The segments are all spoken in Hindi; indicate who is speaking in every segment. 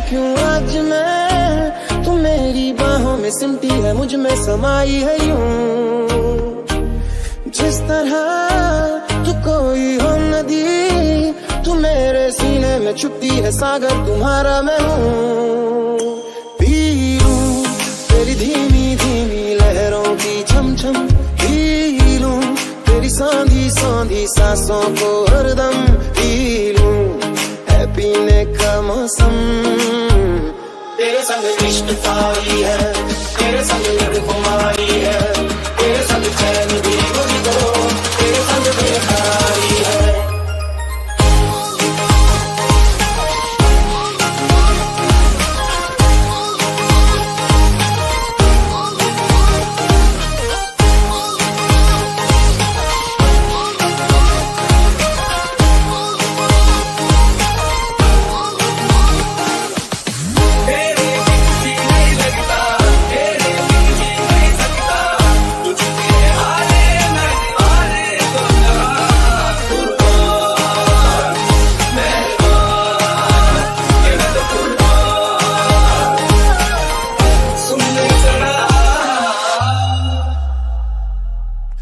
Speaker 1: क्यों आज मैं, तू मेरी बाहों में सिमटी है, मुझ में समाई है यूं। जिस तरह तू कोई हो नदी, तू मेरे सीने में छुपती है सागर, तुम्हारा मैं हूँ। पी लूं तेरी धीमी धीमी लहरों की छम छम, पी लूं तेरी सांधी सांधी सांसों को हरदम, पी लूं है पीने का मौसम। तेरे संग इश्क तारी है, तेरे संग लड़ खुमारी है, तेरे संग चैन भी मुझको, तेरे संग बेकरारी है।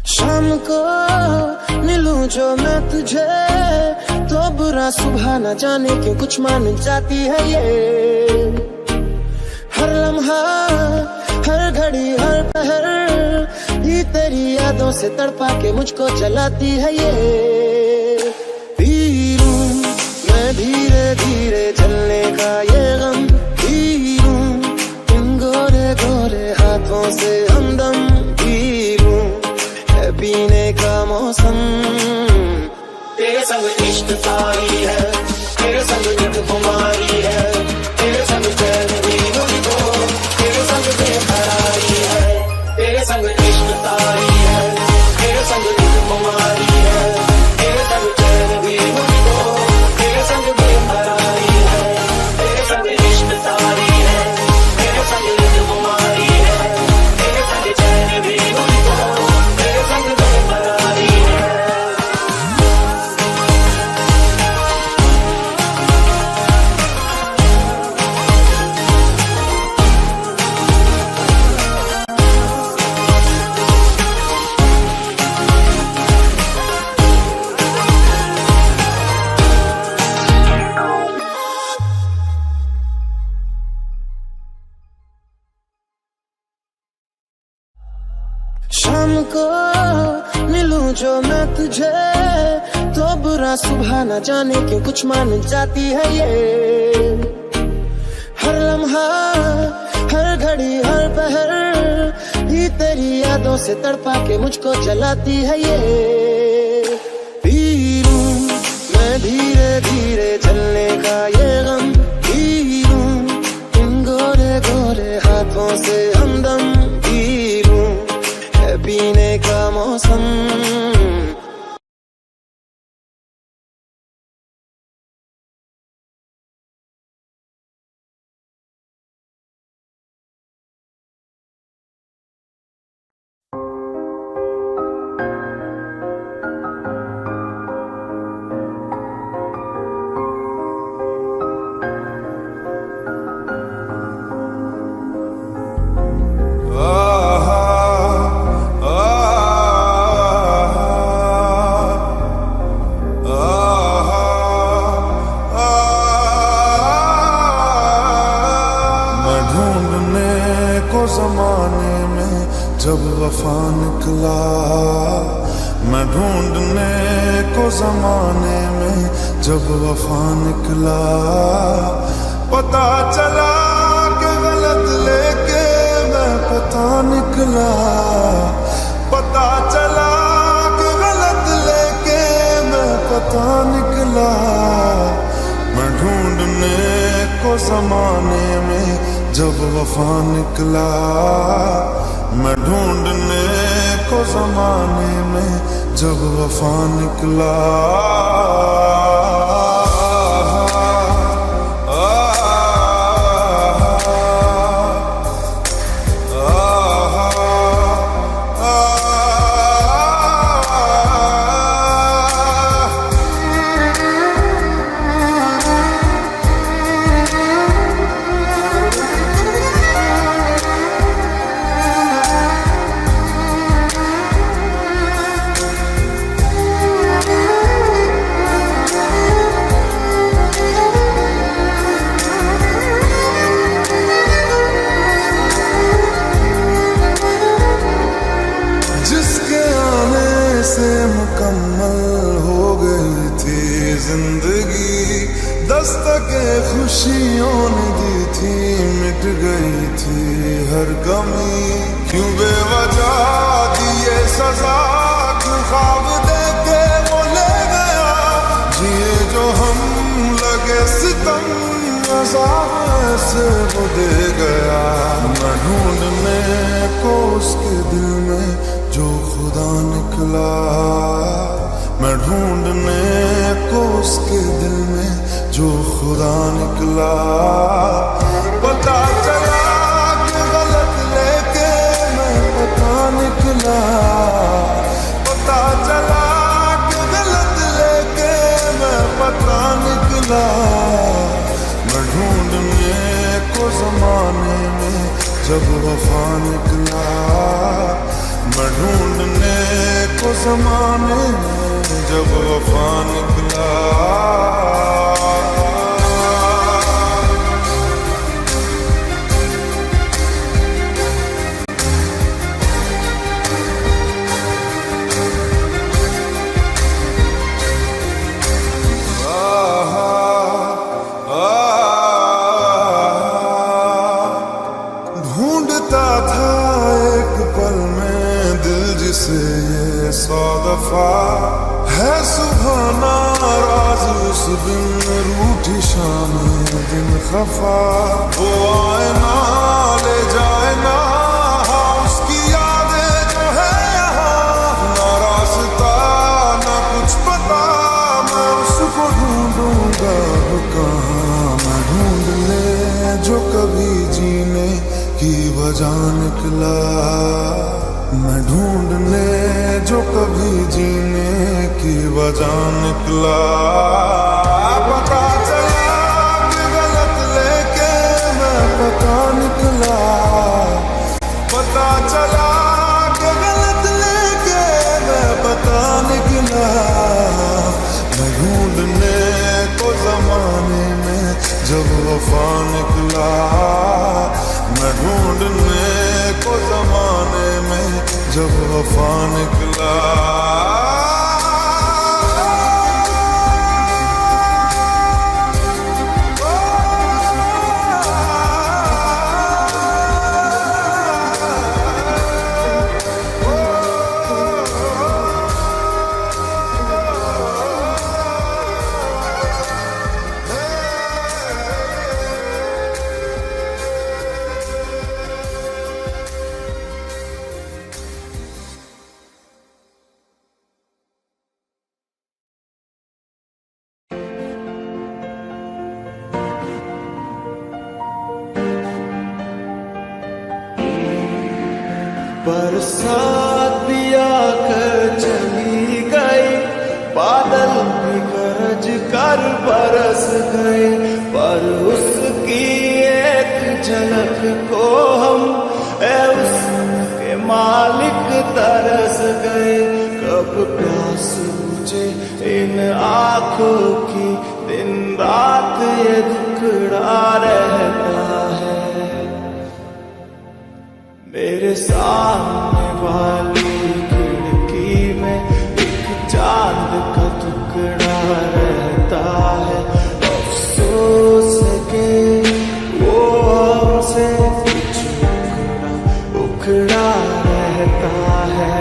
Speaker 1: शाम को मिलूं जो मैं तुझे, तो बुरा सुबह न जाने क्यों कुछ मान जाती है ये। हर लम्हा हर घड़ी हर पहर, ये तेरी यादों से तड़पा के मुझको जलाती है ये। पी लूं मैं धीरे धीरे जलने का ये गम, पी लूं इन गोरे गोरे हाथों से हमदम, पी लूं है पीने का मौसम। तेरे संग इश्क तारी है, तेरे संग नित कुमारी है, तेरे संग चैन भी मुझको, तेरे संग बेकरारी है। तेरे संग इश्क तारी है, तेरे संग नित कुमारी है, तेरे संग चैन भी मुझको, तेरे संग बेकरारी है। तेरे संग इश्क तारी है, तेरे संग नित कुमारी है, तेरे संग चैन भी मुझको, तेरे संग बेकरारी है। शाम को मिलूं जो मैं तुझे, तो बुरा सुबह न जाने क्यों कुछ मान जाती है ये। हर लम्हा हर घड़ी हर पहर, ये तेरी यादों से तड़पा के मुझको जलाती है ये। पी लूं मैं धीरे धीरे जलने का ये गम, पी लूं इन गोरे गोरे हाथों से हमदम, पी लूं है पीने का मौसम।
Speaker 2: जमाने में जब वफा निकला, मैं ढूंढने को जमाने में जब वफा निकला, पता चला कि गलत लेके मैं पता निकला, पता चला कि गलत लेके मैं पता निकला। मैं ढूंढने को जमाने में जब वफा निकला, मैं ढूंढने को जमाने में जब वफा निकला। जिंदगी दस्तक खुशियों ने दी थी, मिट गई थी हर कमी। क्यों बेवजह दिए सजा, क्यों ख्वाब देके वो ले गया, जिए जो हम लगे सितम अज़ाब ऐसे वो दे गया। मैं ढूंढने को उसके दिल में जो खुदा निकला, मैं ढूंढने को उसके दिल में जो खुदा निकला। पता चला कि गलत लेके मैं पता निकला, पता चला कि गलत लेके मैं पता निकला। मैं ढूंढने को जमाने में जब वफा निकला, मैं ढूंढने को जमाने में जब वफा निकला। ढूंढता था एक पल में दिल जिसे ये 100 दफा, है सुबह नाराज उस दिन रूठी शाम दिन खफा। वो आए ना ले जाए ना उसकी यादें जो है यहाँ, ना रास्ता ना कुछ पता, मैं उसको ढूंढूंगा कहाँ। मैं ढूंढने जो कभी जीने की वजह निकला, मैं ढूंढने जो कभी जीने की वजह निकला। पता चला कि गलत लेके मैं पता निकला, पता चला कि गलत लेके मैं पता निकला। मैं ढूंढने को जमाने में जब वफा निकला, मैं ढूंढने को जमाने में जब वफा निकला।
Speaker 1: बरसात भी आकर चली गई, बादल भी गरज कर बरस गए, पर उसकी एक झलक को हम उसके मालिक तरस गए। कब प्यास बुझे इन आँखों की, दिन रात ये दुखड़ा रहता है। मेरे सामने वाली खिड़की में एक चांद का टुकड़ा रहता है। अफसोस है कि वो हमसे कुछ उखड़ा रहता है।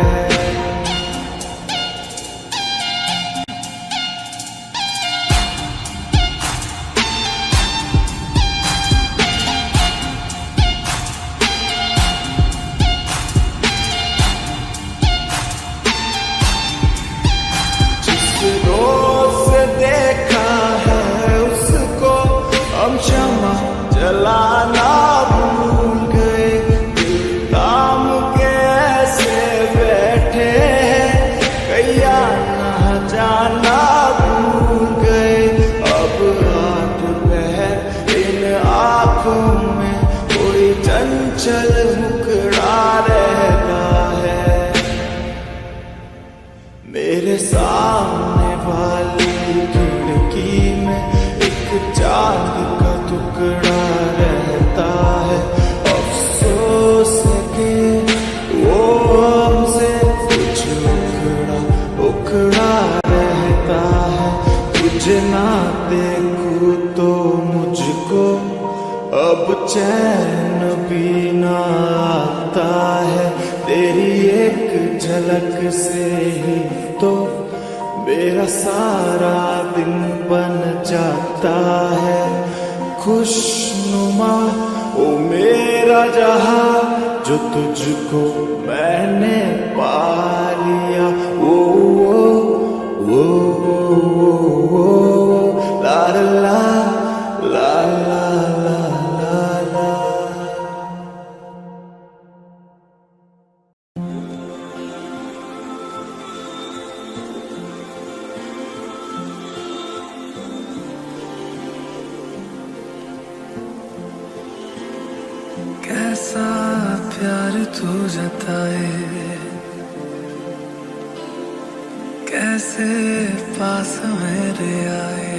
Speaker 1: चैन भी ना आता है, तेरी एक झलक से ही तो मेरा सारा दिन बन जाता है। खुशनुमा ओ मेरा जहां, जो तुझको मैंने पा लिया। ओ ओ ओ ला ला ला ला ला ला।
Speaker 3: कैसा प्यार तू जताए, कैसे पास मेरे आए,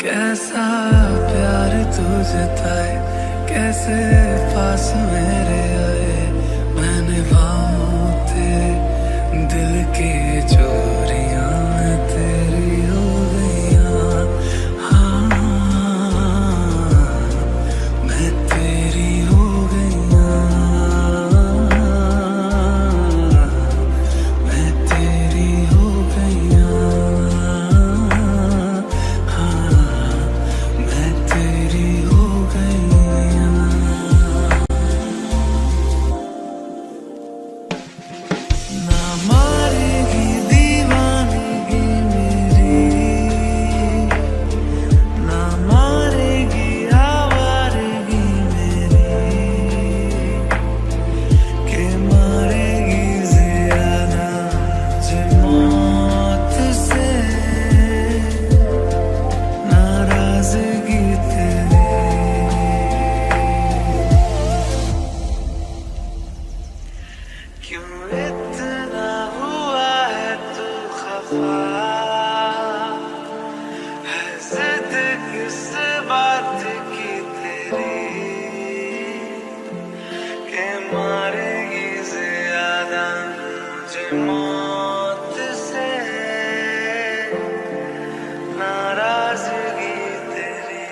Speaker 3: कैसा प्यार तू जताए, कैसे पास मेरे आए। मैंने भावों तेरे दिल की चोरियां तेरी हो गईयां। हाँ मैं तेरी हो गईयां, मैं तेरी हो गईयां। हाँ मैं तेरी हो गईयां। ना मारेगी दीवानगी मेरी, ना मारेगी आवारगी मेरी, के मारेगी ज़ियादा मुझे मौत से नाराज़गी तेरी। क्यों इतना हुआ है तू खफा, है जिद किस बात की तेरी, के मारेगी ज़्यादा मुझे मौत से नाराज़गी तेरी।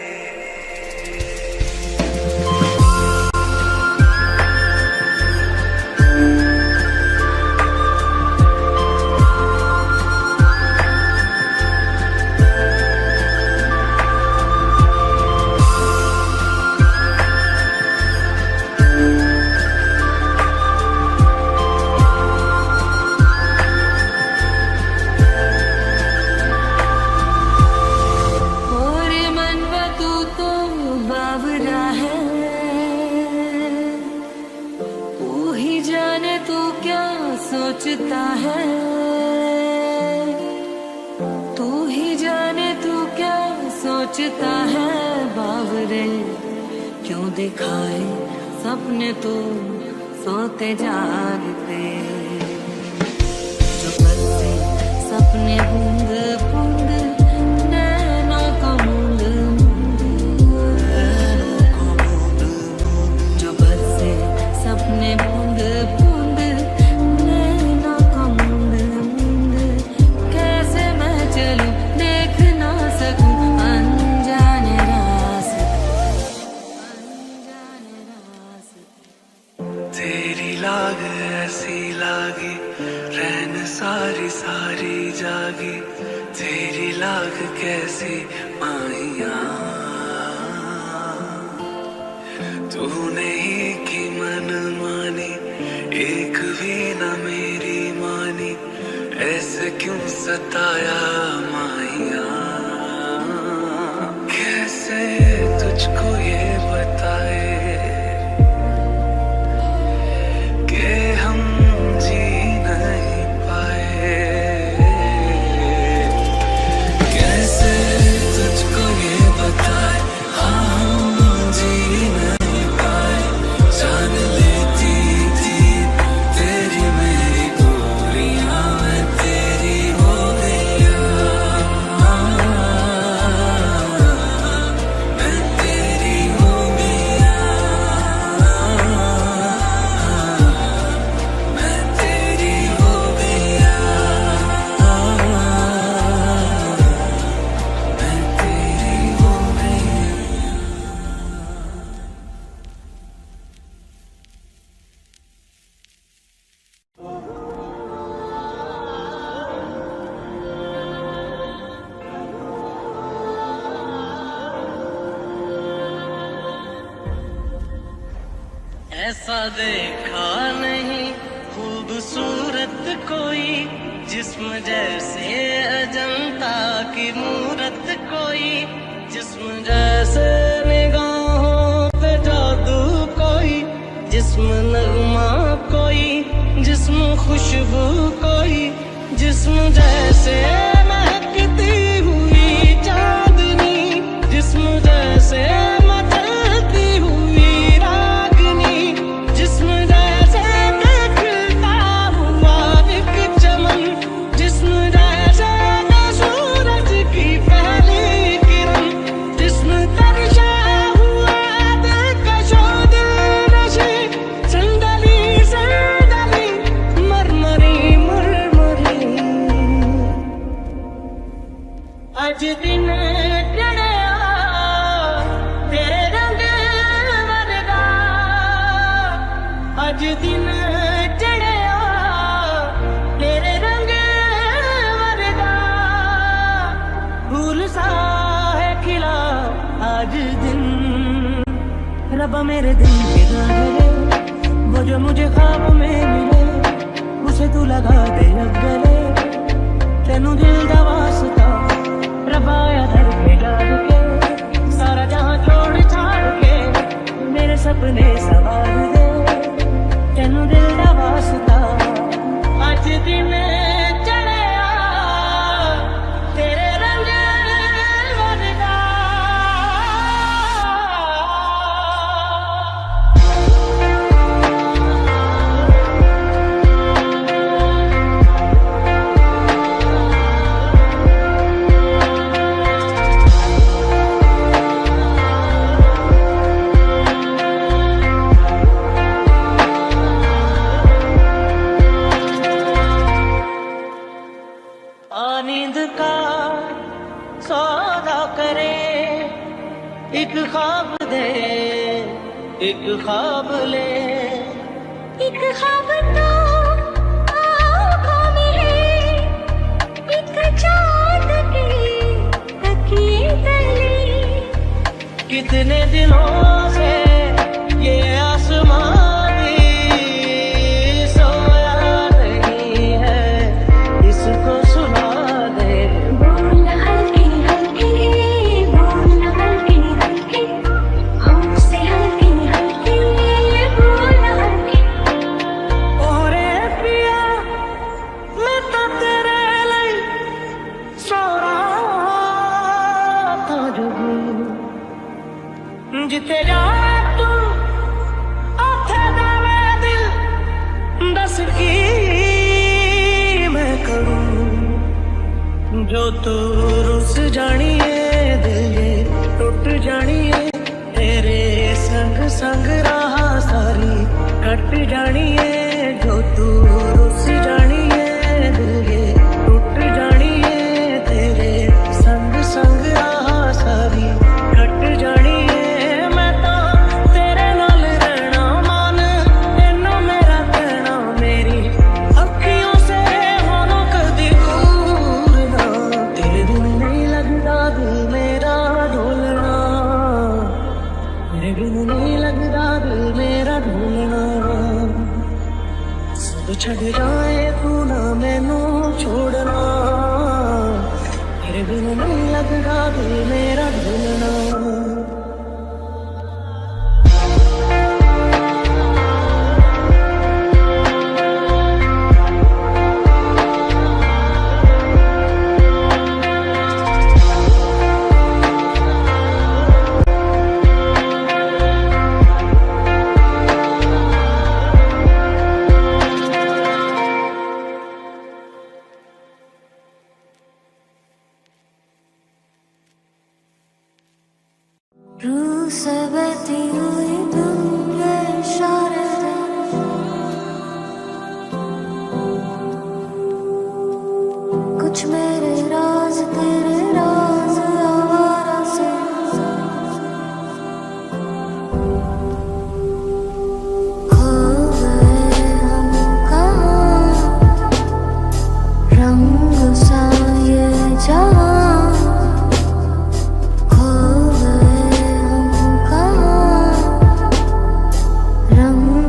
Speaker 3: और मनवा तू तो बावरा है, तू ही जाने तू क्या सोचता है, तू ही जाने तू क्या सोचता है। बावरे क्यों दिखाए सपने तो सोते जागते, जो बरसे सपने बूंद बूंद नैनों को मूंद मूंद, जो बरसे सपने बूंद बूंद नैनों को मूंद मूंद। कैसे मैं चलूं देख ना सकूं अनजाने रास्ते, अनजाने रास्ते। तेरी लाग ऐसी लागी, रैन सारी सारी जागी, तेरी लाग कैसी माहिया। तूने ही की मन मानी, एक भी न मेरी मानी, ऐसे क्यों सताया माहिया। कैसे तुझको ये बताए कि हम जी नहीं पाए, कैसे तुझको ये बताए हम जी नहीं पाए। जान लेती थी तेरी मेरी गोरियां, मैं तेरी हो गईया। मैं तेरी हो गईया।
Speaker 4: ऐसा देखा नहीं खूबसूरत कोई, जिस्म जैसे अजंता की मूरत कोई, जिस्म जैसे निगाहों पे जादू कोई, जिस्म नगमा कोई, जिस्म खुशबू कोई, जिस्म जैसे महकती हुई चांदनी, जिस्म जैसे मचलती हुई रागनी, जिस्म जैसे खिलता हुआ एक चमन, जिस्म जैसे सूरज की पहली किरण, जिस्म तरशा हुआ दिलकशो दिलनशी, संदली संदली मरमरी मरमरी। अज दिन चढ़िया तेरे रंग वर्गा, अज दिन चढ़िया तेरे रंग वर्गा, फूल सा है खिला आज दिन। रब्बा मेरे दिल के गाने, वो जो मुझे ख्वाब में मिले, उसे तू लगा दे अब गले, तेनू दिल दा वास्ता रबाया दर पे डाल के, सारा जहां छोड़ छाड़ के मेरे सपने सवार दे, तेनू दिल दा वास्ता। अज दिन चढ़िया तेरे रंग वर्गा। नींद का सौदा करे, एक ख्वाब दे एक ख्वाब ले,
Speaker 3: एक ख्वाब तो आँखों में है, एक चाँद की तकिए तले,
Speaker 4: कितने दिनों से ये आसमां भी सोया नहीं है, इसको सुना दे।
Speaker 3: बोल हल्के हल्के, बोल हल्के हल्के, हमसे हल्के हल्के, बोल हल्के।
Speaker 4: ओरे पिया मैं तो तेरे लिए सो रहा था जब, जिथे जा तू आथे दा मैं दिल दस की मैं करूं, जो तू रुस जानी है दिल ये टूट जानी है, तेरे संग संग राह सारी कट जानी है, जो तू रुस जानी है दिल ये टूट जानी है, तेरे संग संग राह सारी कट जानी है। मैं तो तेरे नाल रहना मान, तेनू मेरा कहना, मेरी अखियों से होना कदी दूर ना, तेरे बिन नहीं लगता दिल मेरा ढोलना, तेरे बिन नहीं लगता दिल मेरा ढोलना, सब छड़ जाए तू ना मैनू छोड़ना, तेरे बिन नहीं लगता दिल मेरा ढोलना।
Speaker 3: रूह से बहती हुई तुम के इशारे से, कुछ मेरे राज तेरे राज आवारा से, खो गए हम कहाँ, रंग सा ये जहाँ, खो गए हम कहाँ, रंग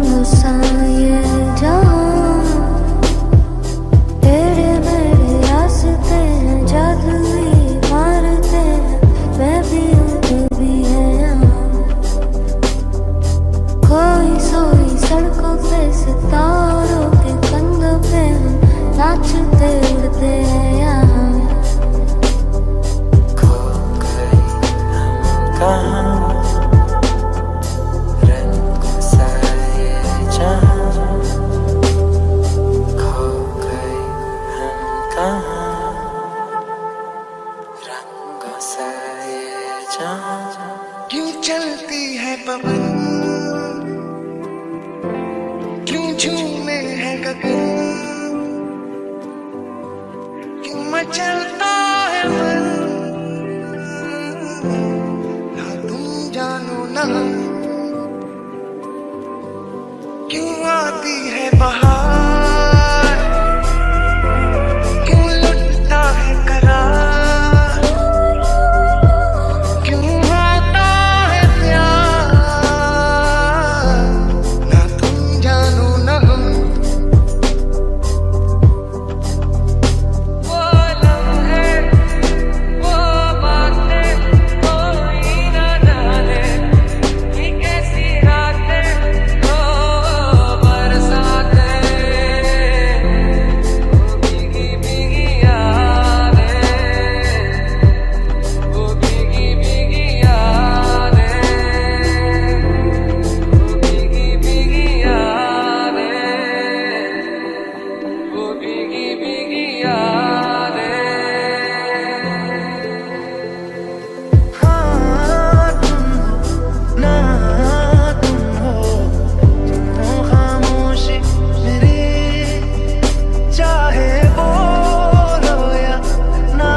Speaker 4: झूमे है गगन, क्यों मचलता है मन, ना तुम जानो ना क्यों आती है बहार, क्यों लुटता है करार, क्यों आता है प्यार, ना तुम जानो ना हम। वो लम्हे, वो बातें कोई ना जाने, ये कैसी रातें ओ बरसातें, वो भीगी भीगी यादें, वो भीगी भीगी यादें, वो भीगी भीगी यादें, वो भीगी भीगी यादें। हाँ तुम ना तुम हो, खामोशी मेरी, चाहे बोलो या ना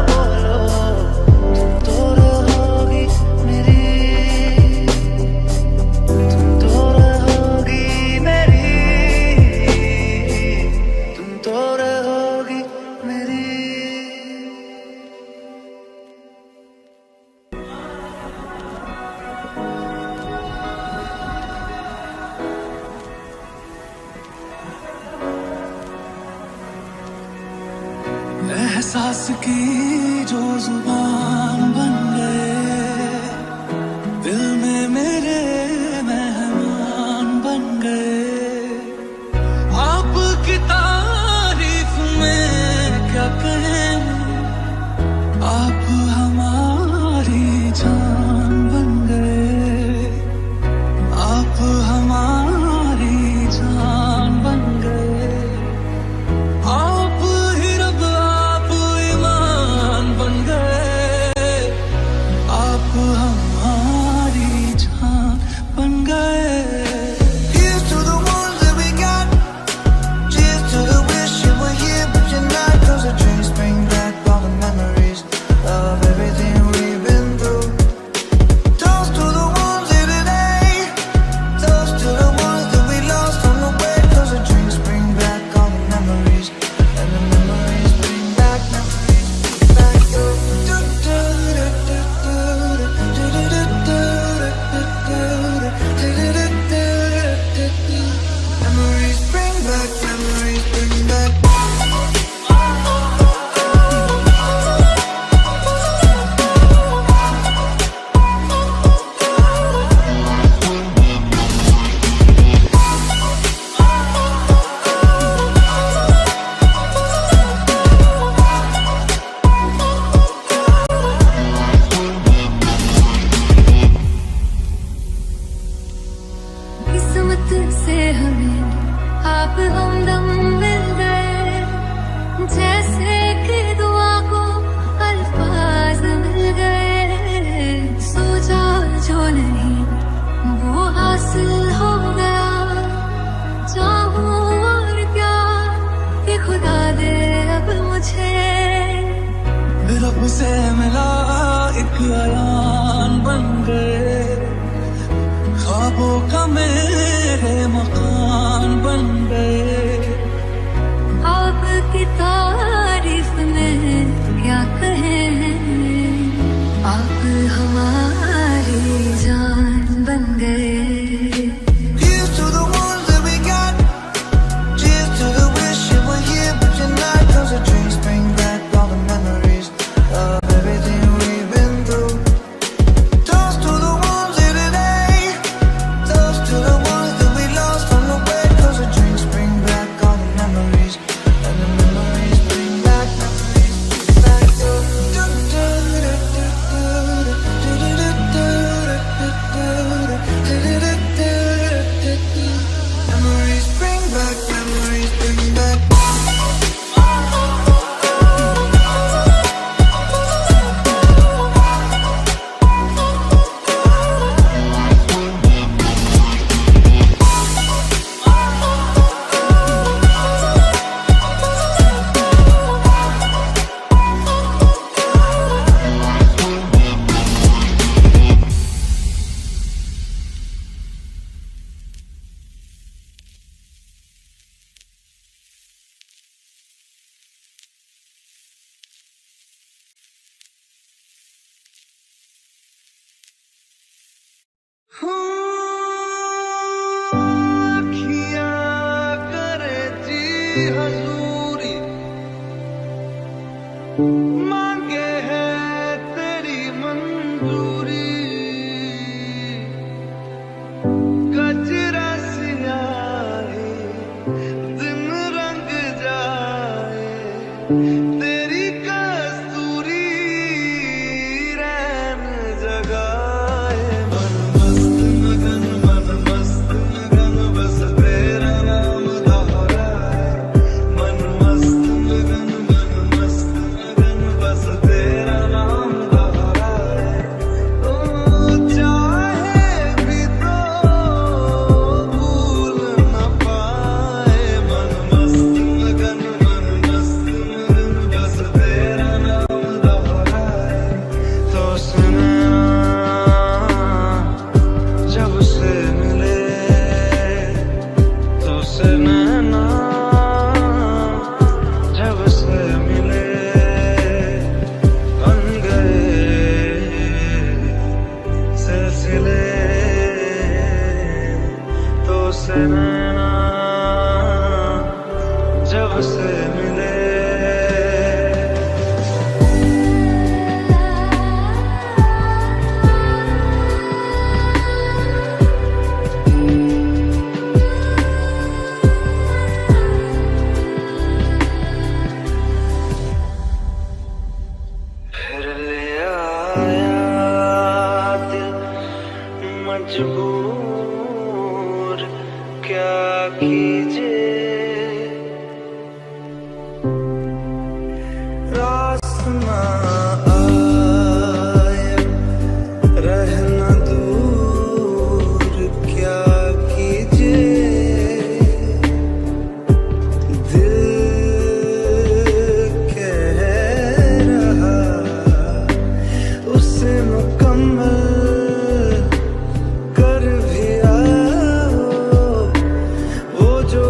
Speaker 4: बोलो, तुम तो रहोगी मेरी, तुम तो रहोगी मेरी, तुम तो रहोगी मेरी। एहसास की जो जुबान बन गए, दिल में मेरे मेहमान बन गए, आपकी तारीफ में क्या कहें, आप हमारी जान बन गए, आप हमारी जान बन गए, आप ही रब आप ईमान बन गए, आप हमारी जान बन गए। Here's to the ones that we got, cheers to the wish you were here but you're not, 'cause the dreams bring back all the memories of everything we've been through. Toast to the ones here today, toast to the ones that we lost on the way, 'cause the dreams bring back all the memories, and the memories bring back memories, back your memories bring back, memories bring back.
Speaker 3: किस्मत से हमें आप हमदम मिल गए, जैसे कि दुआ को अल्फाज मिल गए, सोचा जो नहीं वो हासिल हो गया, चाहूं और क्या कि खुदा दे अब मुझे,
Speaker 4: रब से मिला एक अयान बन गए, ख्वाबों का मेरे मकान बन गए,
Speaker 3: आपकी तारीफ में क्या कहें, आप हमारी जान बन गए।
Speaker 4: Here's to the ones that we got, cheers to the wish you were here but you're not, 'cause the dreams bring back all the memories of everything we've been through. Toast to the ones here today, toast to the ones
Speaker 2: हजूरी मांगे है तेरी मंजूरी गजरा सियाही दिन रंग जाए तेरी कस्तूरी रैन जगाए मन मस्त मगन बस तेरा नाम दोहराए मन मस्त मगन बस तेरा नाम दोहराए ओ चाहे भी तो भूल न पाए मन मस्त मगन बस तेरा नाम दोहराए तो सुना जब से मिले तो सुना जब से मिले बन गए सिलसिले तो सुना जब से मिले फिर ले आया दिल मजबूर क्या कीजिए रास ना आया रहना दूर क्या कीजिए दिल कह रहा उसे मुकम्मल कर भी आओ वो जो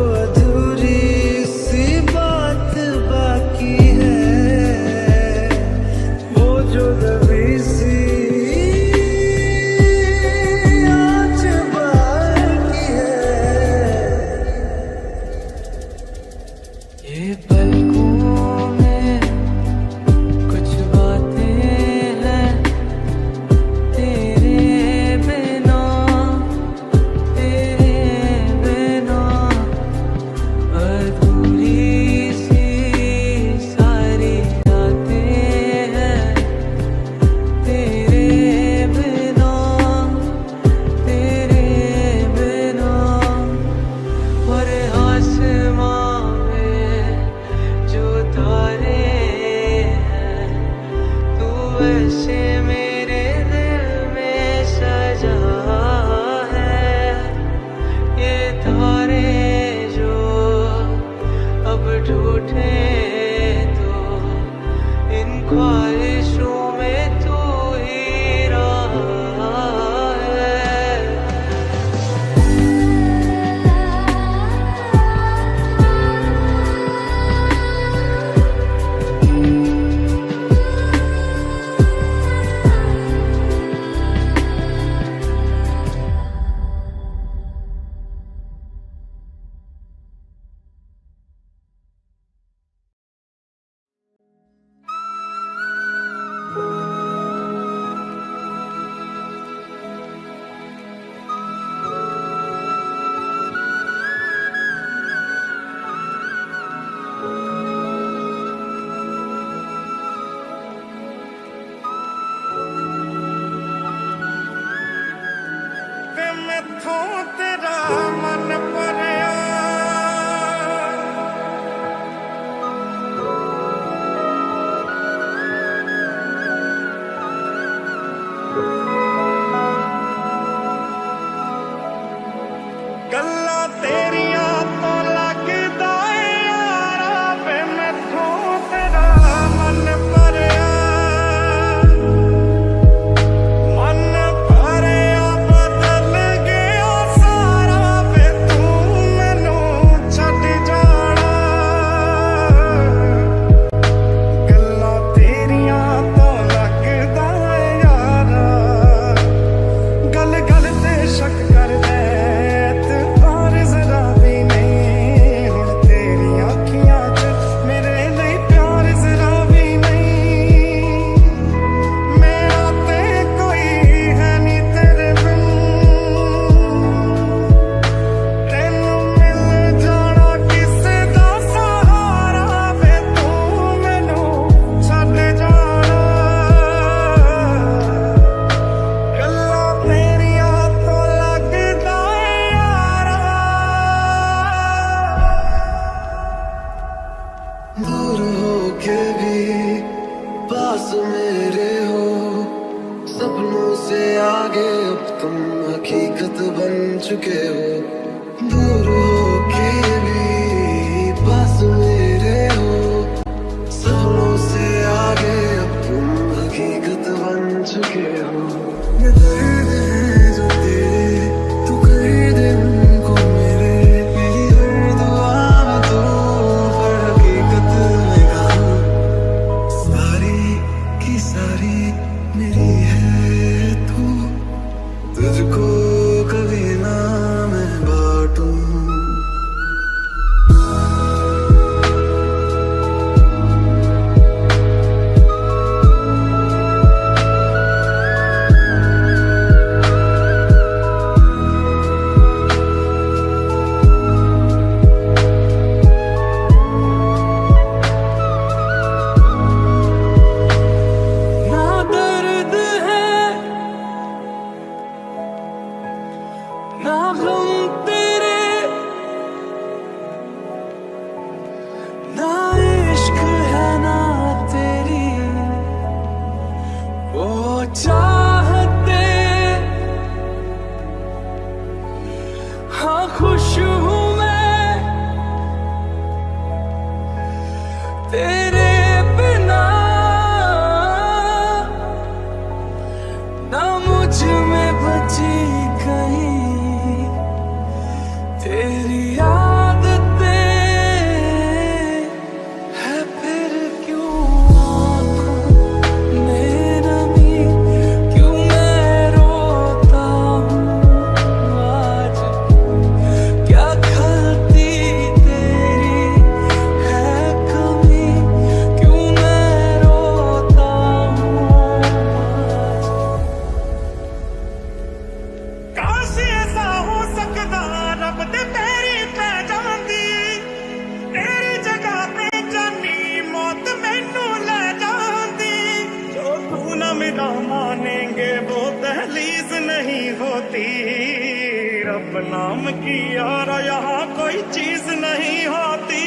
Speaker 4: नाम की यार यहाँ कोई चीज नहीं होती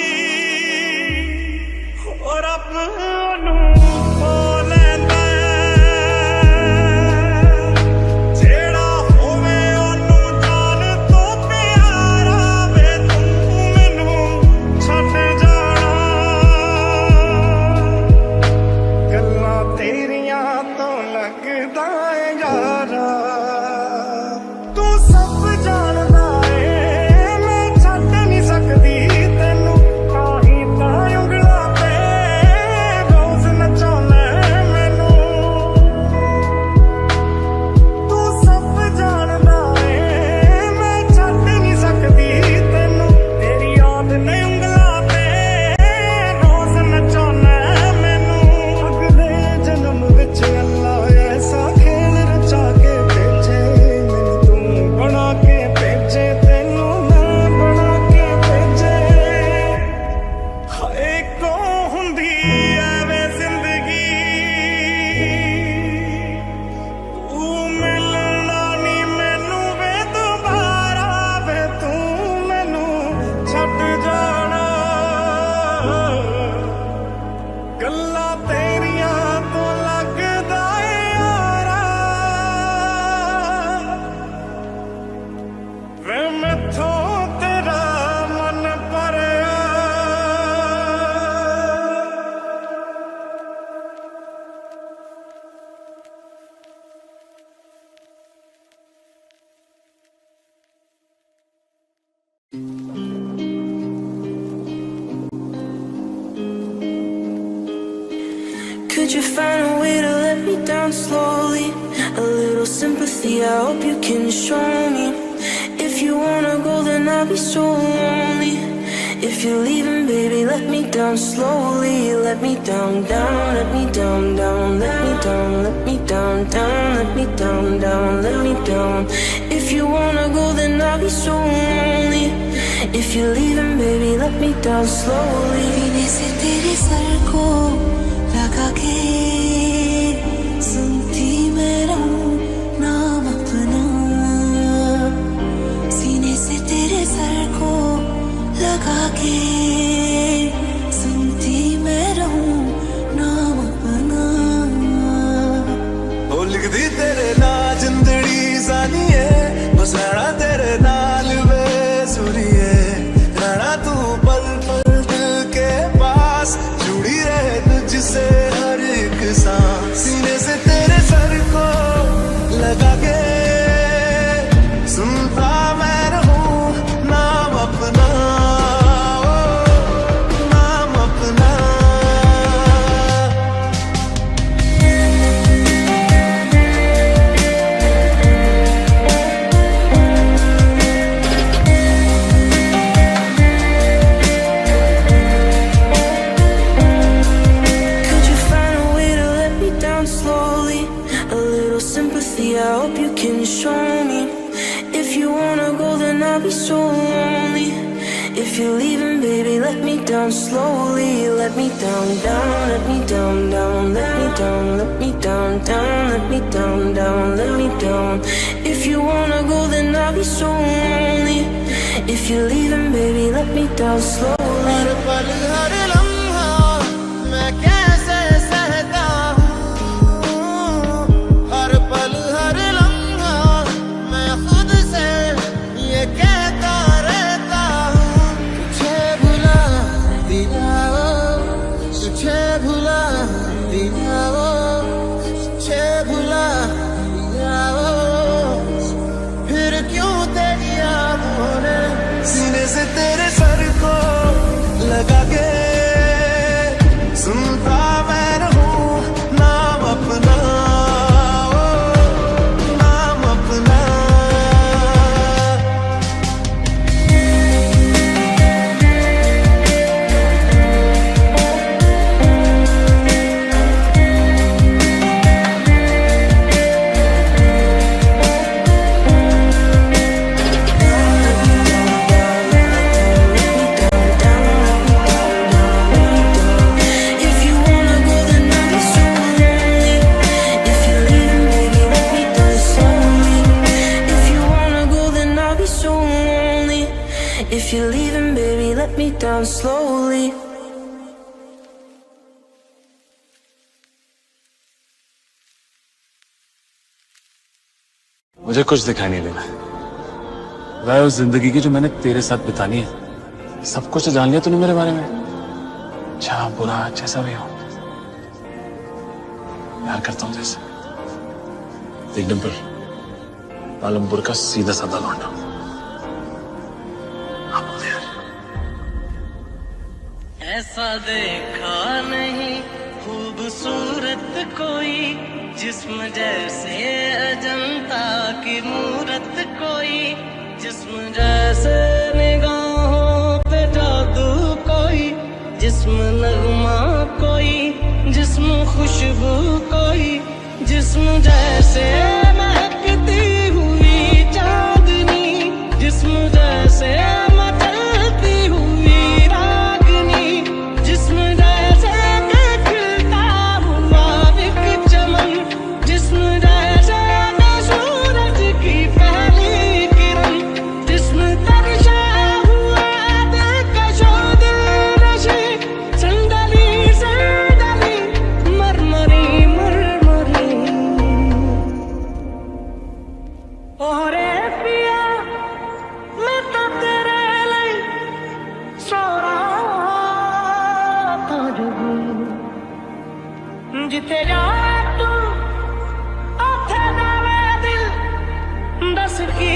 Speaker 4: और अब
Speaker 3: Could you find a way to let me down slowly? A little sympathy, I hope you can show me. If you wanna go, then I'll be so lonely. If you're leaving, baby, let me down slowly. Let me down, down, let me down, down, let me down, let me down, down, let me down, down, let me down. If you wanna go, then I'll be so lonely. If you're leaving, baby, let me down slowly. सीने से तेरे सर को लगा के सुनती मैं रहूं नाम अपना. सीने से तेरे सर को लगा के सुनती मैं रहूं नाम अपना.
Speaker 2: ओ लिख दी तेरे ना जिंदड़ी जानिए बस रहना तेरे नाल बेसुरिए. रहना तू पल पल दिल के पास जुड़ी रहे तुझसे हर एक सांस. सीने से तेरे सर को लगा के सुनता मैं रहूं नाम अपना.
Speaker 3: I hope you can show me. If you wanna go, then I'll be so lonely. If you're leaving, baby, let me down slowly. Let me down, down, let me down, down, let me down, let me down, down, let me down, down, let me down. If you wanna go, then I'll be so lonely. If you're leaving, baby, let me down slowly.
Speaker 1: हर पल हर लम्हा मैं कैसे सहता हूँ. हर पल हर लम्हा मैं खुद से ये कहता रहता हूँ. तुझे भुला दिया वो, तुझे भुला दिया वो, तुझे भुला दिया वो. फिर क्यों तेरी यादों ने
Speaker 2: सीने से तेरे सर को लगा के
Speaker 3: If you're leaving, baby, let me down slowly.
Speaker 5: मुझे कुछ दिखाई नहीं देना। वह उस जिंदगी की जो मैंने तेरे साथ बितानी है, सब कुछ जान लिया तूने मेरे बारे में। अच्छा बुरा जैसा भी हो, प्यार करता हूँ जैसे। एक डिम्पल, आलमपुर का सीधा साधा लौंडा।
Speaker 4: ऐसा देखा नहीं खूबसूरत कोई, जिस्म जैसे अजंता की मूरत कोई, जिस्म जैसे निगाहों पे जादू कोई, जिस्म नगमा कोई, जिस्म खुशबू कोई, जिस्म जैसे महकती हुई चांदनी, जिस्म जैसे मचलती हुई रागनी, जिस्म जैसे खिलता हुआ एक चमन, जिस्म जैसे सूरज की पहली किरण, जिस्म तरशा हुआ दिलकशो दिलनशी, संदली संदली मरमरी मरमरी। ओरे पिया मैं तो तेरे लिए सो रहा था जब, जिथे जा तू उथे जावे दिल, दस की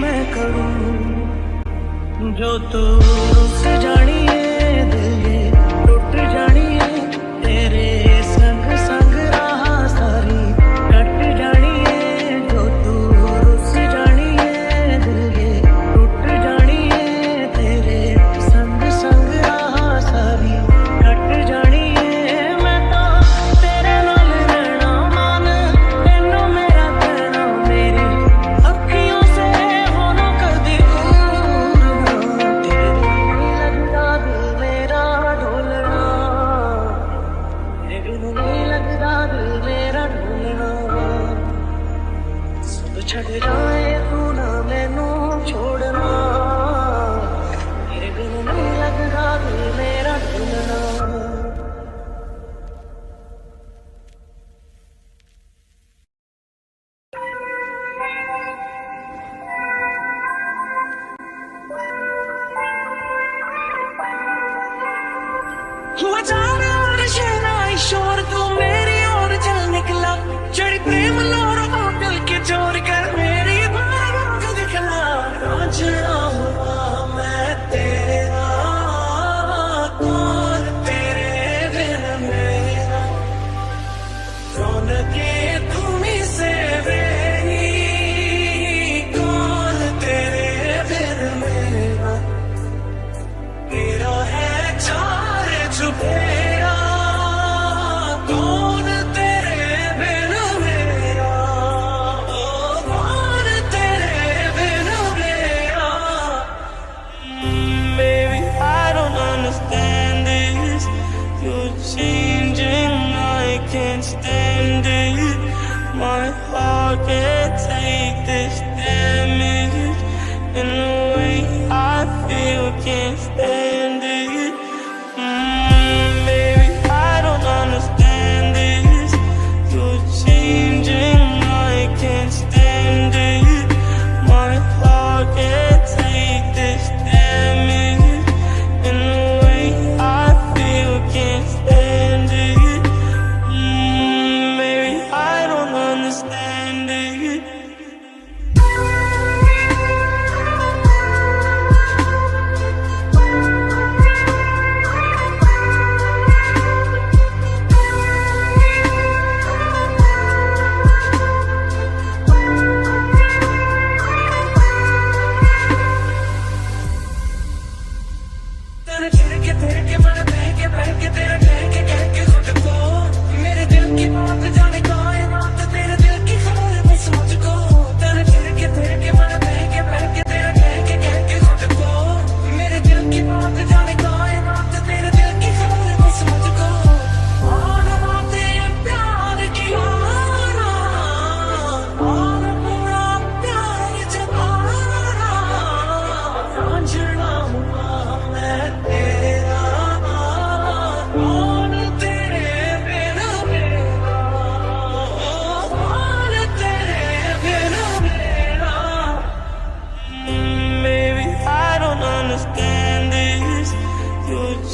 Speaker 4: मैं करूं जो तू रुस जानी है, दिल ये टूट जानी है, तेरे संग संग रहा सारी कट जानी है, जो तू रुस जानी है, दिल ये टूट जानी है, तेरे संग संग रहा सारी कट जानी है। मैं तो तेरे नाल रहना मान, तेनू मेरा कहना मेरी अखियों से होना कदी दूर ना, तेरे दिल नहीं लगदा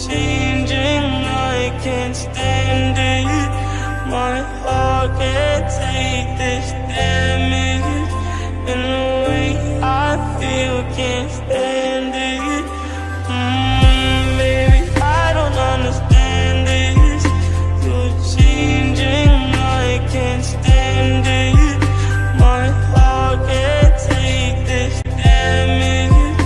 Speaker 3: changing, I can't stand it. My heart can't take this damage. In the way I feel, can't stand it. Baby, I don't understand this. You're changing, I can't stand it. My heart can't take this damage.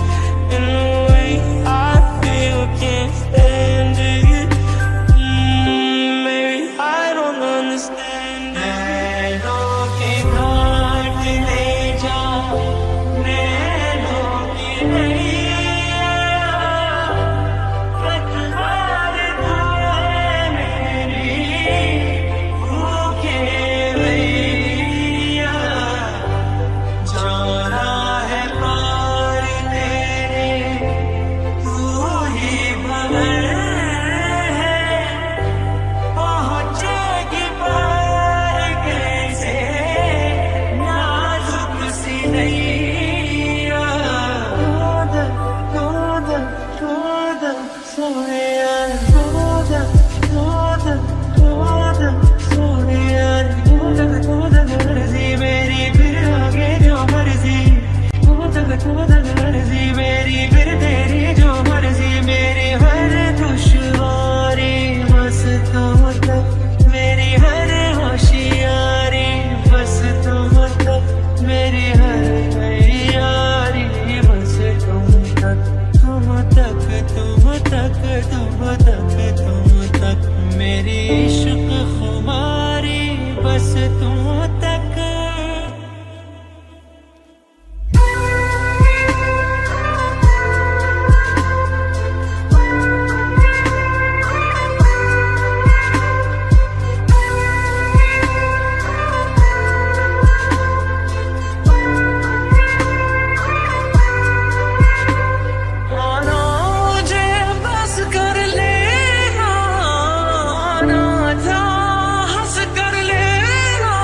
Speaker 3: In the way I feel, can't stand it. Baby, I don't understand it. नैनों की काटने जाओ, नैनों की नैया, पतवार धाए मेरी भूखे भैया। जाना है पार तेरे, तू ही भवर है, पहुँचेगी पार कैसे नाजुक सी नैया। गोदा गोदा सोनिया, गोदा गोदा गोदा सोनिया, गोदा गोदा मर्जी मेरी फिर आगे जो मर्जी, गोदा गोदा मर्जी मेरी फिर तेरी जो मर्जी। मेरी हर दुश्वारी बस तुम तक, मेरी हर होशियारी बस तुम तक, मेरी हर तैयारी बस तुम तक, तुम तक तुम तक तुम तक तुम तक, मेरी इश्क खुमारी बस तुम तक। आना मुझे बस कर लेना, आना था हंस कर लेना,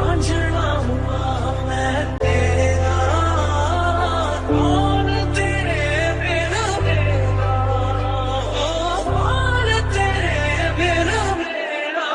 Speaker 3: आंझड़ा हुआ मैं तेरा, कौन तेरे बिना मेरा, कौन तेरे बिना मेरा।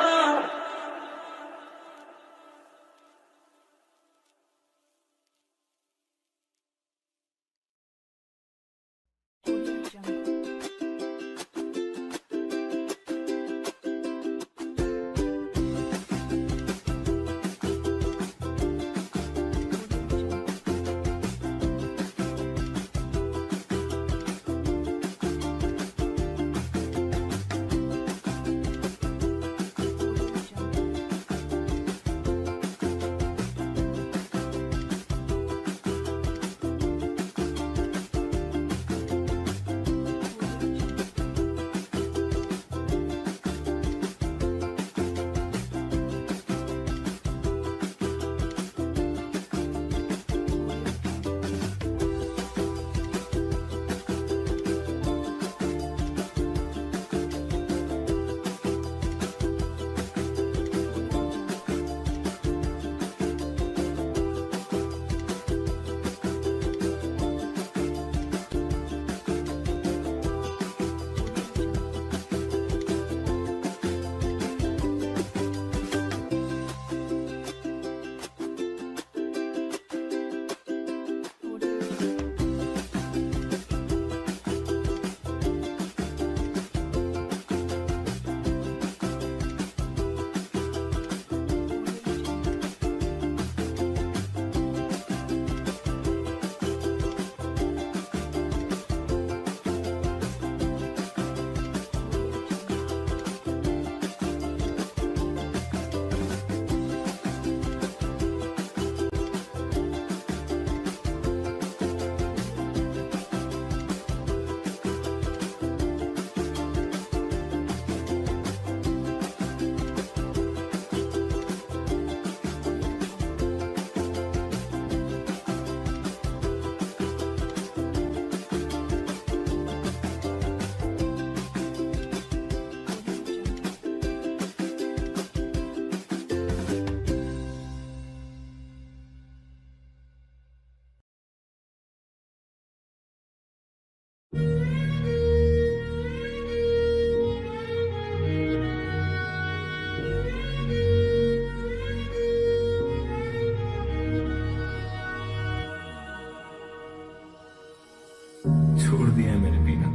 Speaker 6: छोड़ दिया है मैंने पीना,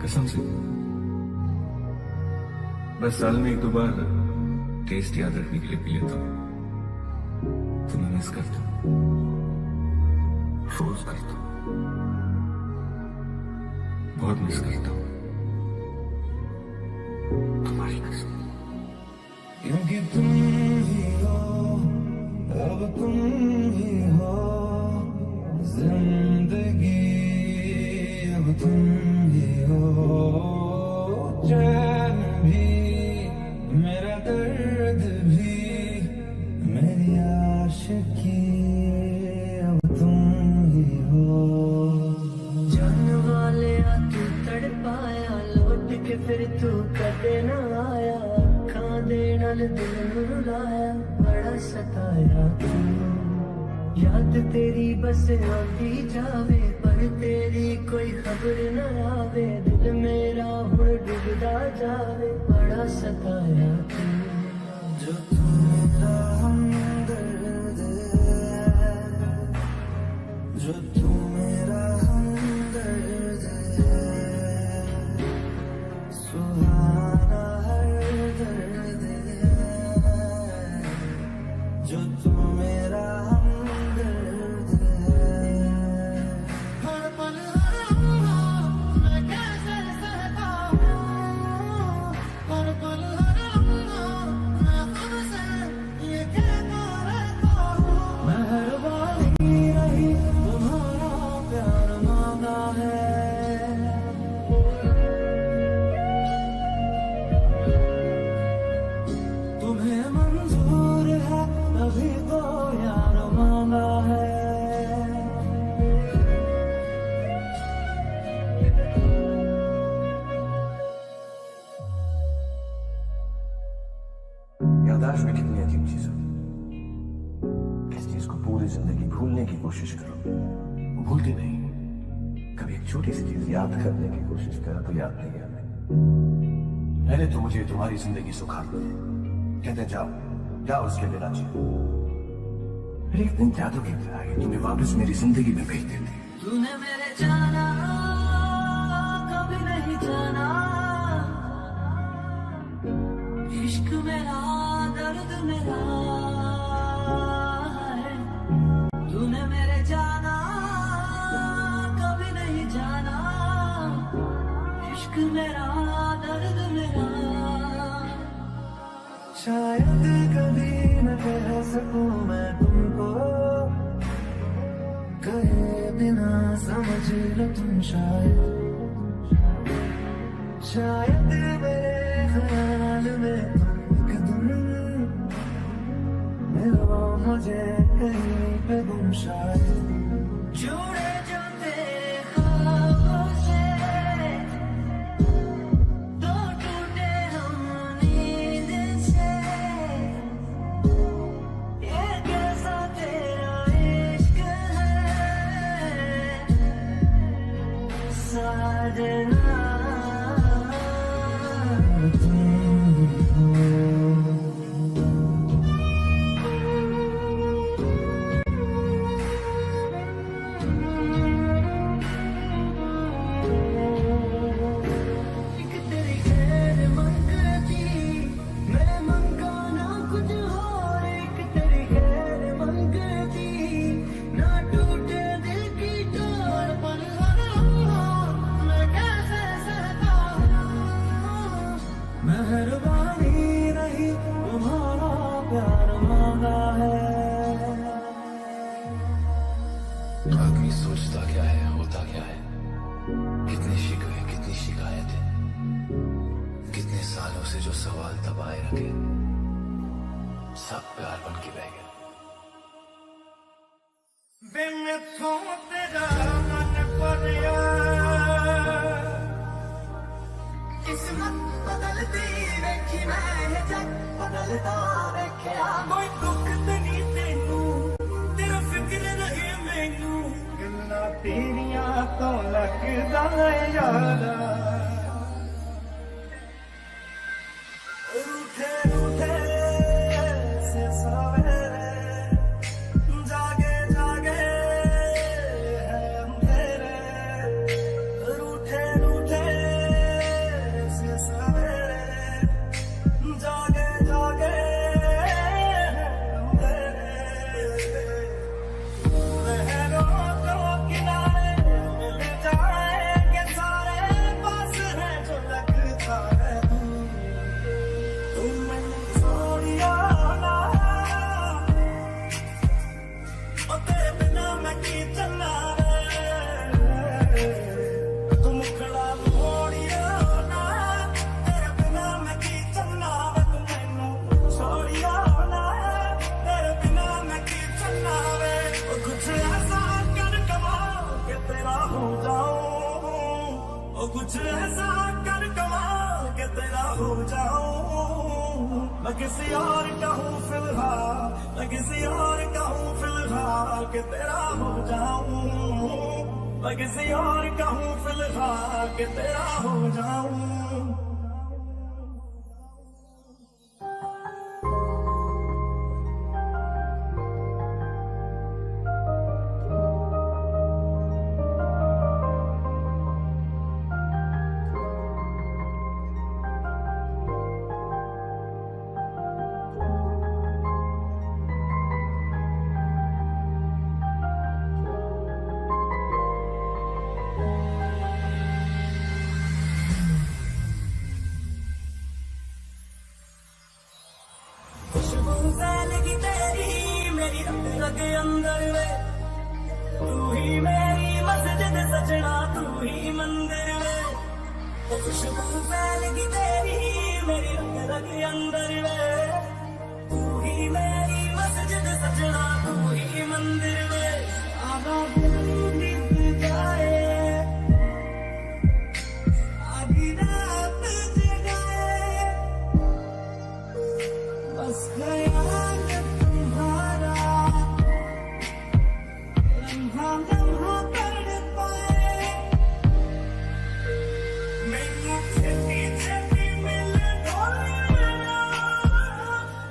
Speaker 6: कसम से। बस साल में एक दो बार टेस्ट याद रखने के लिए पी लेता हूँ। तुम्हें मिस करता हूँ, रोज करता हूँ, बहुत मिस करता हूँ तुम्हारी कसम।
Speaker 2: क्योंकि तुम ही हो, अब तुम ही हो जिंदगी, अब तुम ही हो चैन भी, मेरा दर्द भी, मेरी आशिकी, अब तुम ही हो।
Speaker 4: जान वाले तू तड़पाया, लौट के फिर तू कदे न आया, अखां दे नाल दिल नूं रुलाया, बड़ा सताया तू। याद तेरी बस आती जावे, पर तेरी कोई खबर न आवे, दिल मेरा हुण डूबदा जावे, बड़ा सताया तू।
Speaker 2: जो तू मेरा हमदर्द है, जो तू मेरा हमदर्द है, सुहाना हर दर्द है, जो तू मेरा हमदर्द है। हर पल हर लम्हा मैं कैसे सहता हूँ, हर पल हर लम्हा मैं खुद से ये कहता रहता हूँ। मेहरबानी रही तुम्हारा प्यार मांगा है, तुम्हें मंजूर है तभी तो यार मांगा है।
Speaker 6: याददाश्त में कितनी अजीब चीज होती, किस चीज को पूरी जिंदगी भूलने की कोशिश करो, वो भूलती नहीं। कभी एक छोटी सी चीज याद करने की कोशिश करो तो याद नहीं आती। पहले तो मुझे तुम्हारी जिंदगी सुखाती है, कहते जाओ जाओ उसके बिना जियो, फिर एक दिन जादू की तरह तुम्हें वापस मेरी जिंदगी में भेज देती।
Speaker 4: तूने मेरे जाना कभी नहीं जाना, इश्क मेरा दर्द मेरा है। तूने मेरे जाना कभी नहीं जाना, इश्क मेरा दर्द मेरा।
Speaker 2: शायद कभी न कह सकूं मैं तुमको, कहे बिना समझ लो तुम शायद। शायद मेरे ख्याल में तुम एक दिन मिलो मुझे कहीं पे गुम शायद।
Speaker 4: जुड़े जो तेरे ख्वाबों से, दो टूटे हम नींद से, ये कैसा तेरा इश्क है साजना।
Speaker 2: मेहरबानी रही तुम्हारा प्यार मांगा है।
Speaker 6: आदमी सोचता क्या है, होता क्या है, कितने शिकवे कितनी शिकायतें, कितने सालों से जो सवाल दबाए रखे, सब प्यार बन के बह गए।
Speaker 2: मैथों तेरा मन पड़िया, किस्मत बदलती देखी मैं जग बदलता देखा। कोई दुख तो नहीं तेनू, तेरा फिक्र रही मैनू, गल्ला तेरिया तो लगदा यारा। रूठे रूठे से सवेरे, जागे जागे है अंधेरे, हो जाऊं, ओ कुछ ऐसा कर कमाल के तेरा हो जाऊं। मैं किसी और का हूँ फिलहाल, मैं किसी और का हूँ फिलहाल के तेरा हो जाऊं। मैं किसी और का हूँ फिलहाल के तेरा हो जाऊं। खुशबू फैलेगी तेरी मेरी रग रग अंदर में, तू ही मेरी मस्जिद सजना, तू ही मंदिर में। खुशबू फैलेगी तेरी मेरी रग रग अंदर में, तू ही मेरी मस्जिद सजना, तू ही मंदिर में। आगा दिख जाए आधी रात जगाए, बस ख्याल तुम्हारा लम्हा लम्हा कर पाए। मैनू छेती छेती मिल ढोलना,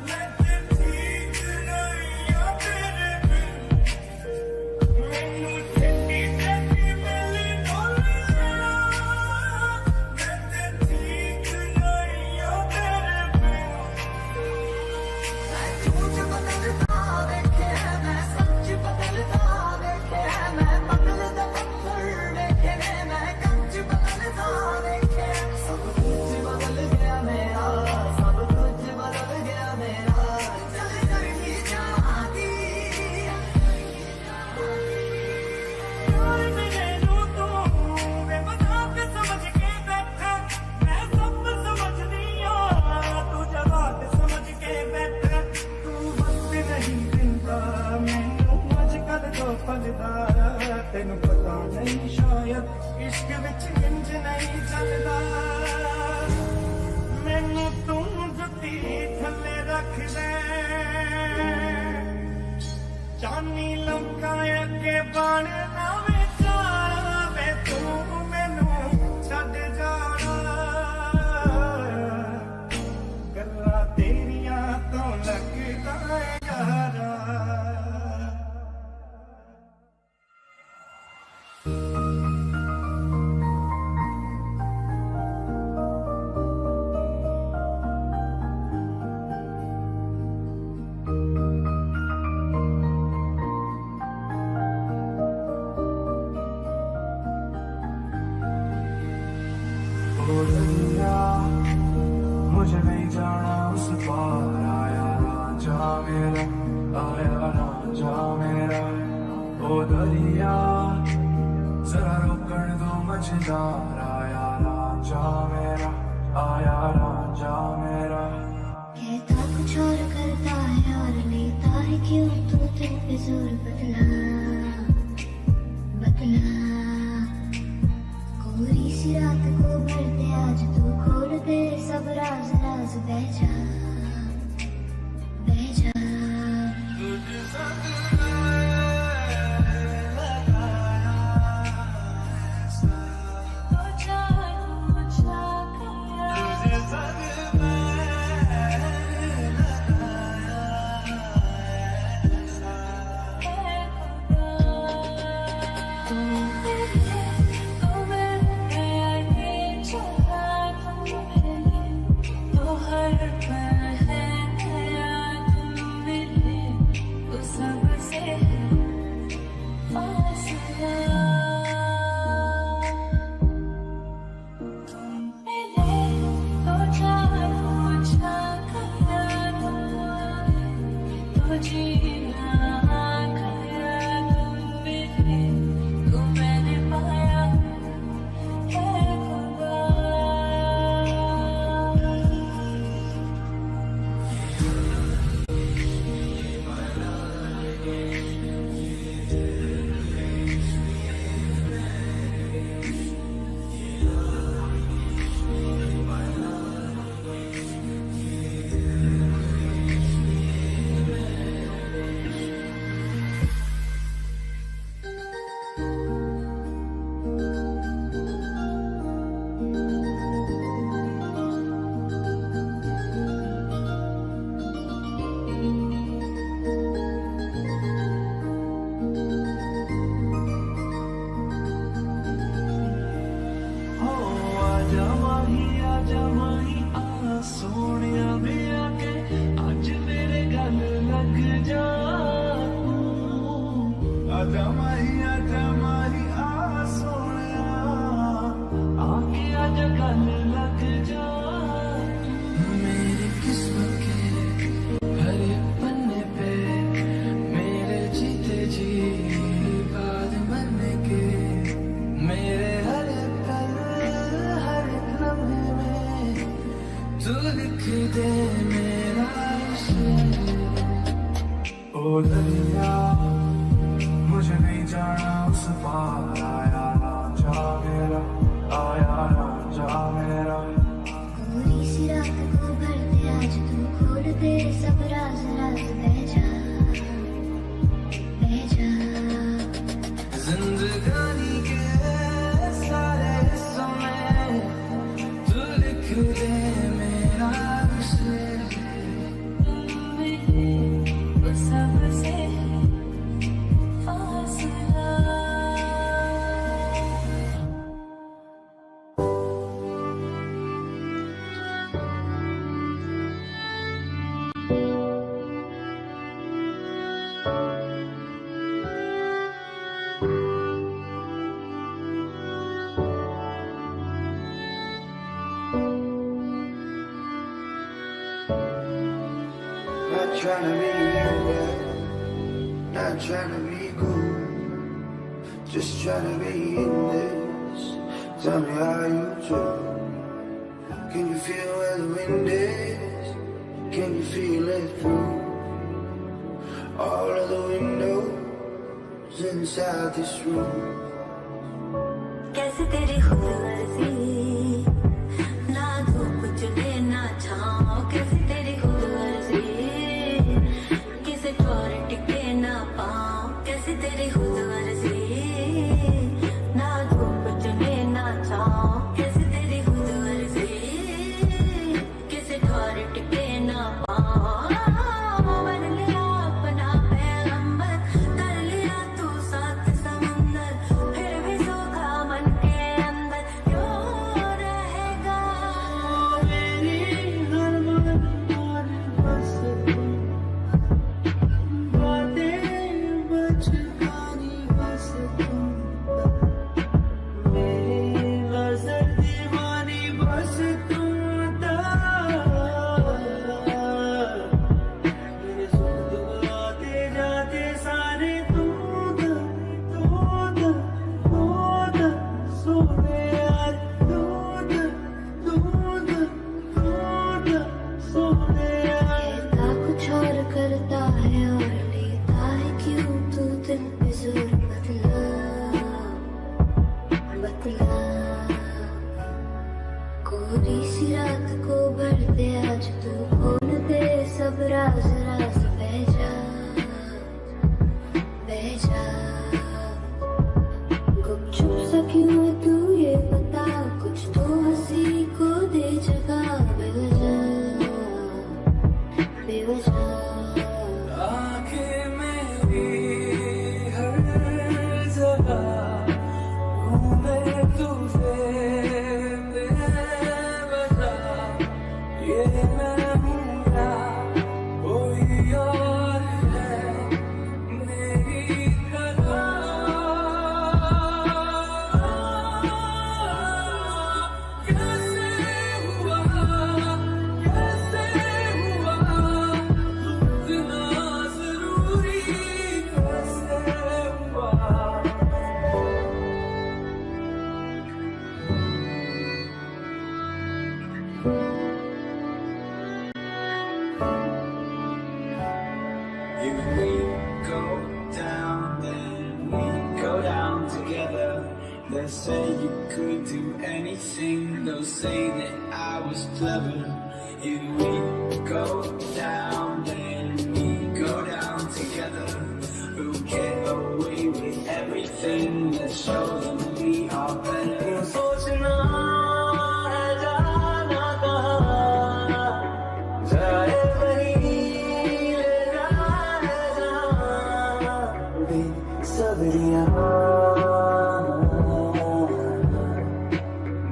Speaker 2: मैं ते ठीक नहीं आ तेरे बिन। मैनू छेती छेती मिल ढोलना, मैं ते ठीक नहीं आ तेरे बिन।
Speaker 7: झूठ बदलता देखे है मैं, सच बदलता देखे है मैं, बदलता पत्थर देखे है मैं, कंच बदलता देखे। सब कुछ बदल गया मेरा, सब कुछ बदल गया मेरा, चल कर ही जाती।
Speaker 2: प्यार मैनू तू बेवजह पे समझ के बैठा, मैं सब समझनी हूं, तू जवाब समझ के बैठा। तू वक्त नहीं दिंदा मैनू अजकल तो फलदा, तेनू पता नहीं शायद इश्क विच इंज नहीं चलदा। मैनू तू जुत्ती थल्ले रख दे, चानी लंका अगे बाण ना विचारा, वे तू मैनू छड्ड जाना। गल्लां तेरियां तो लगदा है यारा। ओ दरिया मुझे नहीं जाना उस पार, आया रांझा मेरा, आया रांझा मेरा। ओ दरिया जरा रोकण दो मझदार, आया रांझा मेरा, आया रांझा मेरा।
Speaker 7: कहता कुछ और करता है और लेता है क्यों तू दिल पे जोर, बदला बदला। कोरी सी रात को भर दे आज तू, खोल दे सब राज राज, बह जा बह जा।
Speaker 2: तुझ संग मैं लगाया ऐसा, तुझ संग मैं लगाया ऐसा।
Speaker 3: तो हर पल
Speaker 2: दरिया मुझे नहीं जाना उस पार, आया रांझा मेरा, आया रांझा मेरा।
Speaker 7: पूरी सी रात को भर दे आज तू, खोल दे सब राज राज, बह जा बह जा।
Speaker 2: जिंदगानी के सारे समय तू लिख दे मेरा उसे,
Speaker 3: सबसे फासला।
Speaker 1: Not trying to be you, not trying to be cool, just trying to be in this. Tell me how you do. Can you feel where the wind is? Can you feel it through all of the windows inside this room?
Speaker 3: कैसे तेरी खुद गर्जी, ना धूप चले ना छाँव, कैसे तेरी खुद गर्जी, किसे ठोर टिके ना पाँव, कैसे तेरी खुद गर्जी, ना धूप चले ना छाँव, कैसे तेरी खुद गर्जी, किसे ठोर टिके ना पाँव। बन लिया अपना पैगंबर, कर लिया तू सात समंदर, फिर भी सूखा मन के अंदर क्यों रहेगा।
Speaker 4: मेरी हर मन और बस बातें बचकानी बस तुम, मेरी नजर दीवानी बस तुम, मेरे सुख दुख आते जाते सारे तू सोने यार, सोने यार।
Speaker 7: कहता कुछ और करता है और लेता है क्यों तू दिल पे जोर, बतला बतला। कोरी सी रात को भर दे आज तू, खोल दे सब राज राज, बह जा बह जा। गुपचुप सा क्यों है तू ये बता, कुछ तो हंसी को दे जगह, बेवजह बेवजह।
Speaker 2: आंखें मेरी हर जगह घूमे तुझे बेवजह, ये मैं हूँ क्या कोई और है मेरी तरह। कैसे हुआ इतना जरूरी, कैसे हुआ। If we go down, then we go down together. They'll say you could do anything, they'll say that I was clever. If we go down, then we go down together. We'll get away with everything, let's show them we are better. सोचना है जाना कहाँ, जाए वहीं ले जाए जहाँ, बेसब्रियाँ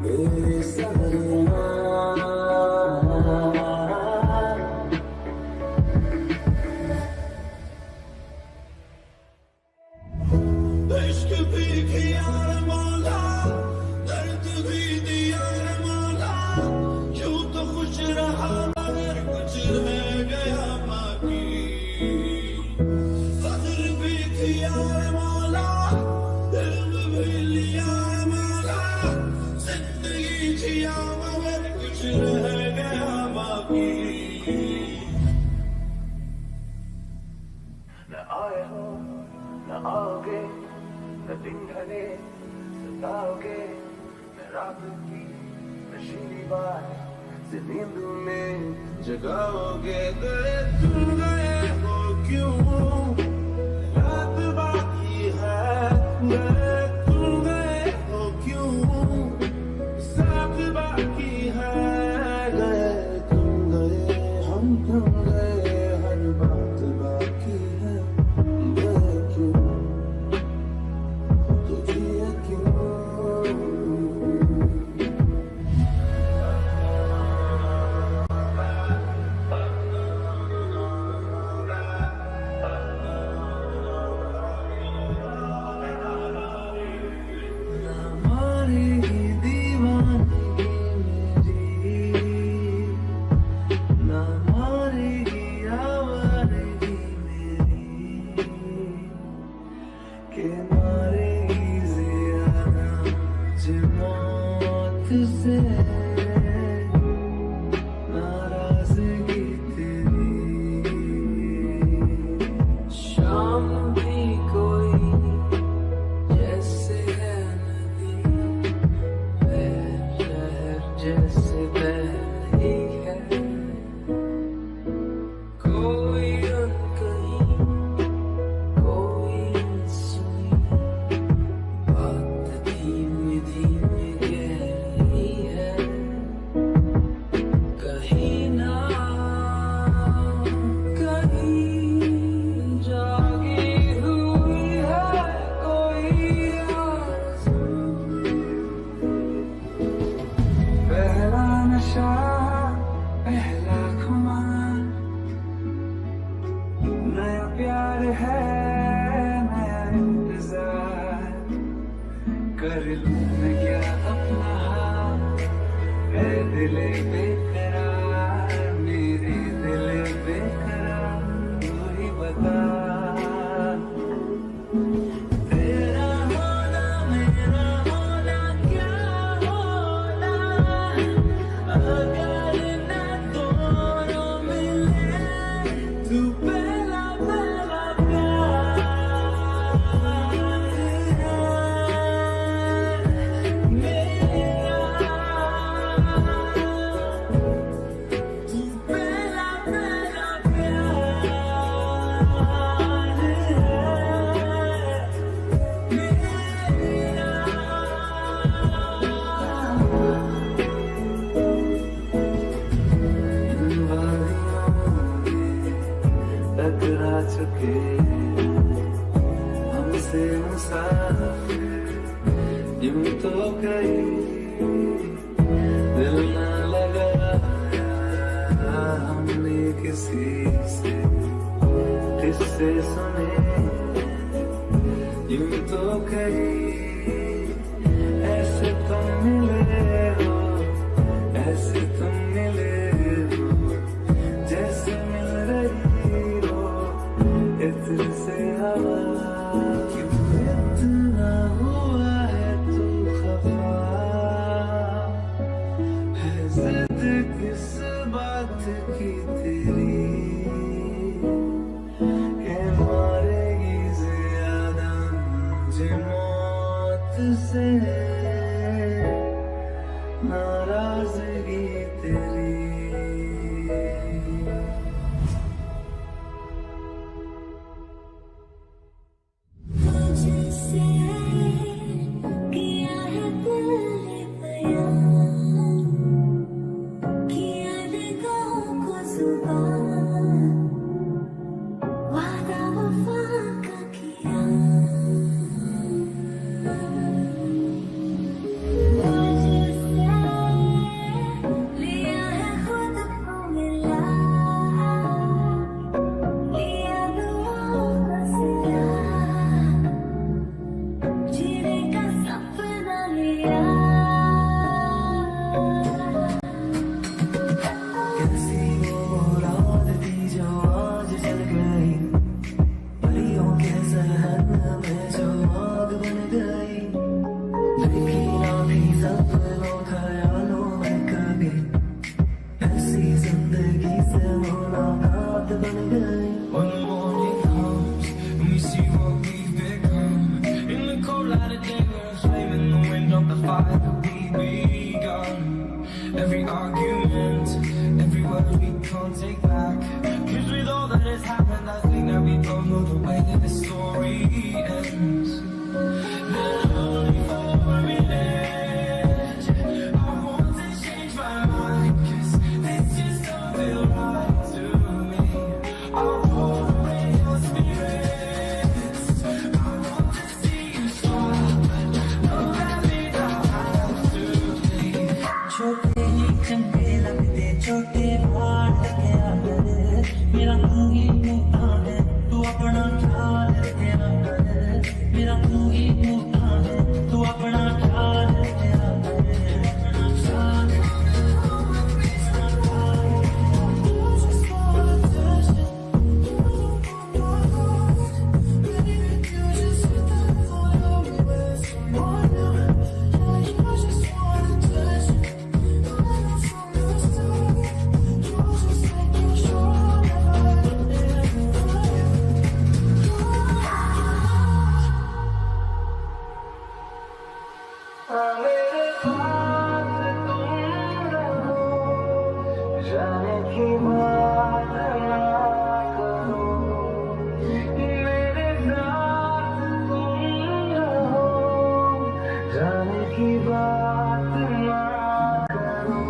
Speaker 2: बेसब्रियाँ। रात की नशीली बात से नींद में जगाओगे, गए तुम गए हो क्यों, रात बाकी है, गए तुम गए हो क्यों, साथ बाकी है, गए तुम गए, हम थम गए, हर बात बाकी है, गए क्यों, तुझे क्यों। के मारेगी ज़ियादा मुझे मौत से, नाराज़गी तेरी। शाम भी कोई जैसे है नदी, शहर जैसे बह रही है, कोई कहीं पहला खुमार, नया प्यार है, नया इंतजार, कर लूं मैं क्या अपना हाथ, ऐ दिले बेकरार, मेरे दिले बेकरार, तू ही बता। टकरा चुके हमसे मुसाफिर, यूं तो कहीं दिल ना लगाया हमने किसी से, किससे सुने यूं तो कहीं, ऐसे तुम मिले हो, ऐसे तुम मिले हो, जैसे मिल रही हो इत्र से हवा, क्यों इतना हुआ है तू खफा, है जिद किस बात की तेरी, के मारेगी ज़ियादा मुझे मौत से, नाराज़गी तेरी।
Speaker 3: Light of day, we're a flame in the wind of the fire that we breathe.
Speaker 8: every argument, every word we can't take back. 'Cause with all that has happened, I think that we both know the way that the story ends. Then only for a minute, I want to change my mind, 'cause this just don't feel right to me. I want to away your spirits, I want to see you smile, but no, that means I have to leave.
Speaker 4: छोटे ही चंगे लगते छोटे बात क्या करे मेरा तू ही मुद्दा है तू अपना ख्याल रखना करे मेरा तू ही मुद्दा है तू अपना ख्याल रखना करे अपना ख्याल
Speaker 8: मेरे पास तुम रहो, जाने की बात ना करो। मेरे साथ तुम रहो, जाने की बात ना करो।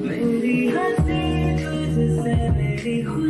Speaker 4: मेरी हंसी तुझसे मेरी खुशी